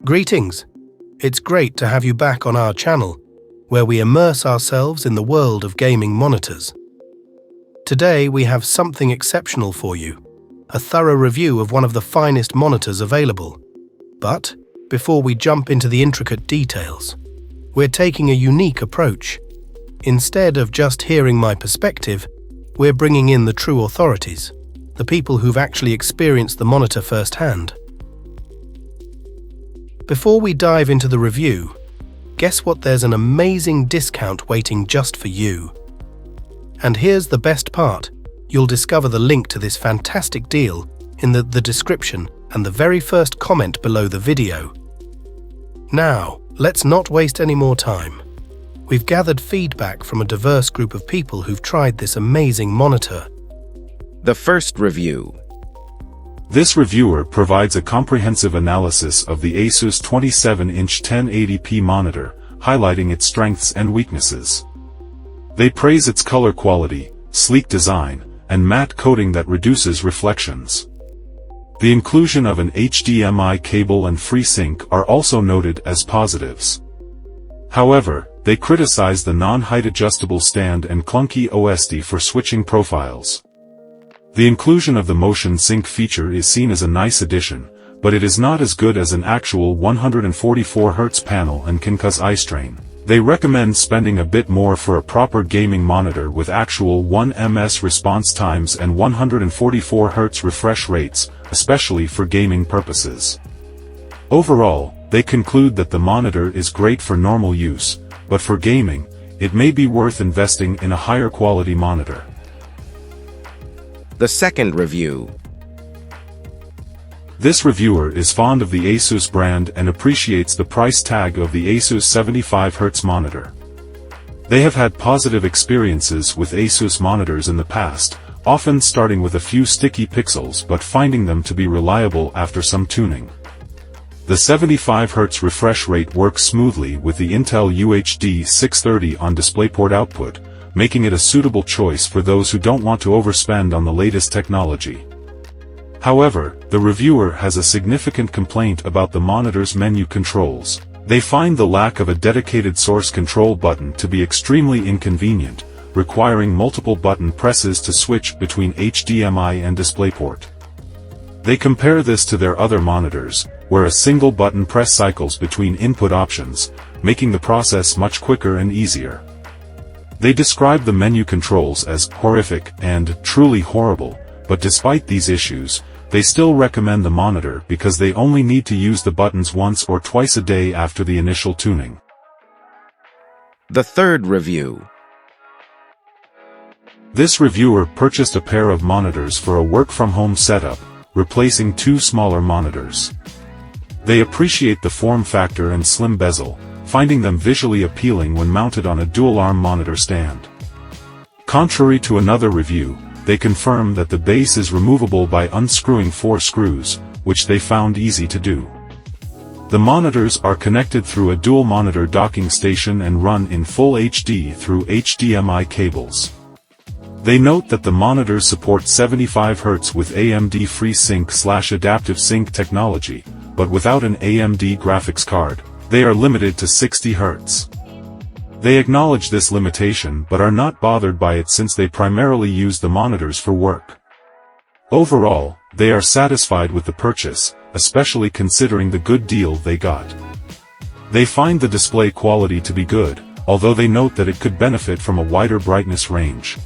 Greetings! It's great to have you back on our channel, where we immerse ourselves in the world of gaming monitors. Today we have something exceptional for you, a thorough review of one of the finest monitors available. But, before we jump into the intricate details, we're taking a unique approach. Instead of just hearing my perspective, we're bringing in the true authorities, the people who've actually experienced the monitor firsthand. Before we dive into the review, guess what? There's an amazing discount waiting just for you. And here's the best part, you'll discover the link to this fantastic deal in the description and the very first comment below the video. Now, let's not waste any more time. We've gathered feedback from a diverse group of people who've tried this amazing monitor. The first review. This reviewer provides a comprehensive analysis of the ASUS 27-inch 1080p monitor, highlighting its strengths and weaknesses. They praise its color quality, sleek design, and matte coating that reduces reflections. The inclusion of an HDMI cable and FreeSync are also noted as positives. However, they criticize the non-height adjustable stand and clunky OSD for switching profiles. The inclusion of the motion sync feature is seen as a nice addition, but it is not as good as an actual 144Hz panel and can cause eye strain. They recommend spending a bit more for a proper gaming monitor with actual 1ms response times and 144Hz refresh rates, especially for gaming purposes. Overall, they conclude that the monitor is great for normal use, but for gaming, it may be worth investing in a higher quality monitor. The second review. This reviewer is fond of the ASUS brand and appreciates the price tag of the ASUS 75Hz monitor. They have had positive experiences with ASUS monitors in the past, often starting with a few sticky pixels but finding them to be reliable after some tuning. The 75Hz refresh rate works smoothly with the Intel UHD 630 on DisplayPort output, making it a suitable choice for those who don't want to overspend on the latest technology. However, the reviewer has a significant complaint about the monitor's menu controls. They find the lack of a dedicated source control button to be extremely inconvenient, requiring multiple button presses to switch between HDMI and DisplayPort. They compare this to their other monitors, where a single button press cycles between input options, making the process much quicker and easier. They describe the menu controls as horrific and truly horrible, but despite these issues, they still recommend the monitor because they only need to use the buttons once or twice a day after the initial tuning. The third review. This reviewer purchased a pair of monitors for a work-from-home setup, replacing two smaller monitors. They appreciate the form factor and slim bezel, finding them visually appealing when mounted on a dual-arm monitor stand. Contrary to another review, they confirm that the base is removable by unscrewing 4 screws, which they found easy to do. The monitors are connected through a dual monitor docking station and run in full HD through HDMI cables. They note that the monitors support 75Hz with AMD FreeSync/Adaptive Sync technology, but without an AMD graphics card, they are limited to 60 Hz. They acknowledge this limitation but are not bothered by it since they primarily use the monitors for work. Overall, they are satisfied with the purchase, especially considering the good deal they got. They find the display quality to be good, although they note that it could benefit from a wider brightness range.